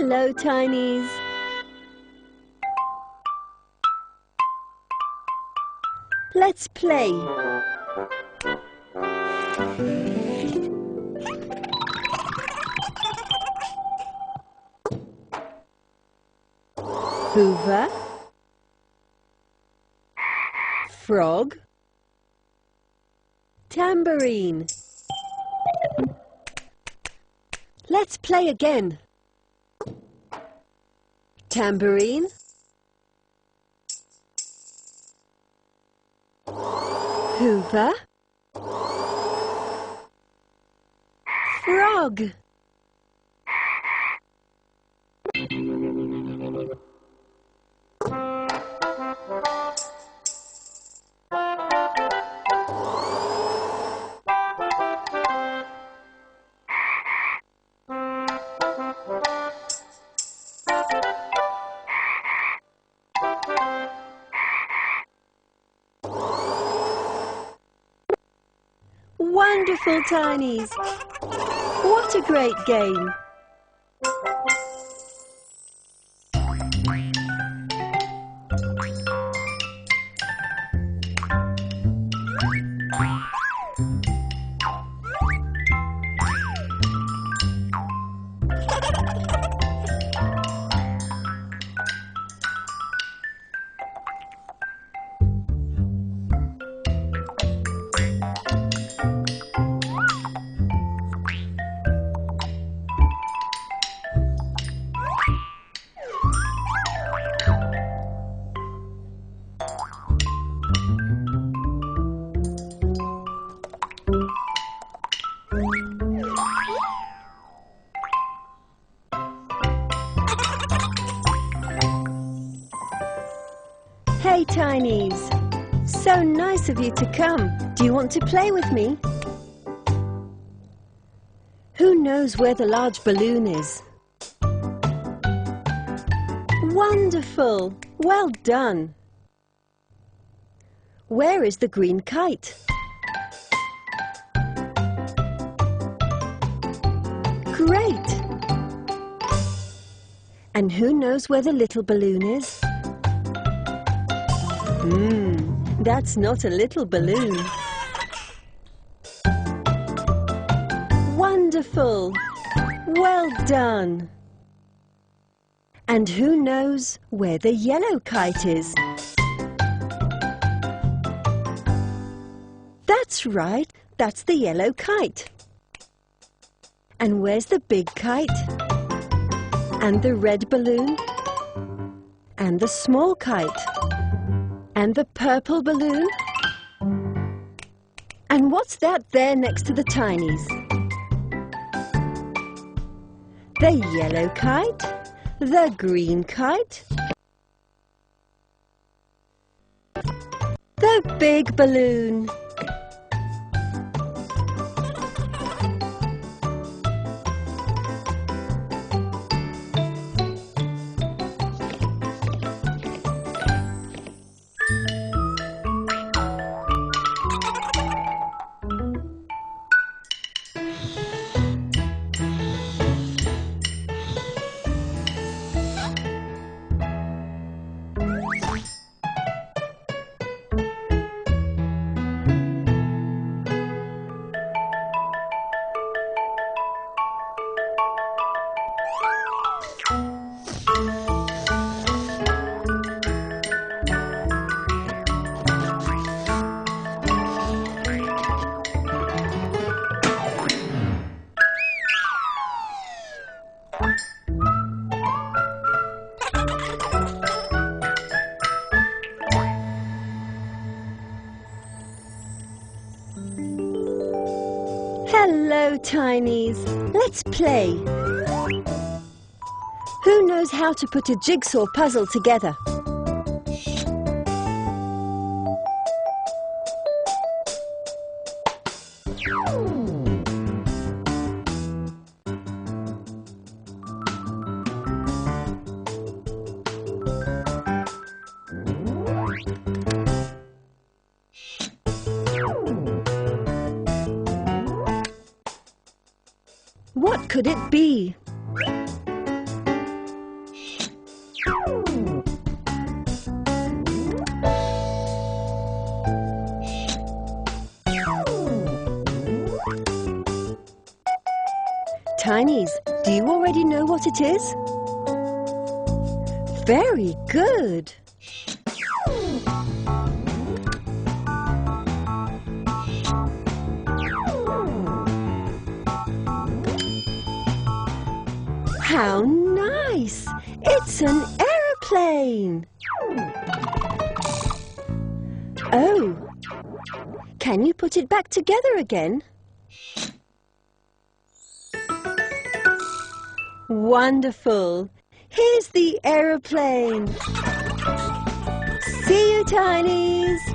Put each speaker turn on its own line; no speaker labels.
Hello, Tinies. Let's play. Hoover, frog, tambourine. Let's play again. Tambourine, Hoover, frog. Wonderful, Tinies! What a great game! Hey, Tinies! So nice of you to come. Do you want to play with me? Who knows where the large balloon is? Wonderful! Well done! Where is the green kite? Great! And who knows where the little balloon is? That's not a little balloon. Wonderful! Well done! And who knows where the yellow kite is? That's right, that's the yellow kite. And where's the big kite? And the red balloon? And the small kite? And the purple balloon? And what's that there next to the Tinies? The yellow kite, the green kite, the big balloon. Hello, Tinies. Let's play. Who knows how to put a jigsaw puzzle together? What could it be? Tinies, do you already know what it is? Very good! How nice! It's an aeroplane! Oh, can you put it back together again? Wonderful! Here's the aeroplane! See you, Tinies!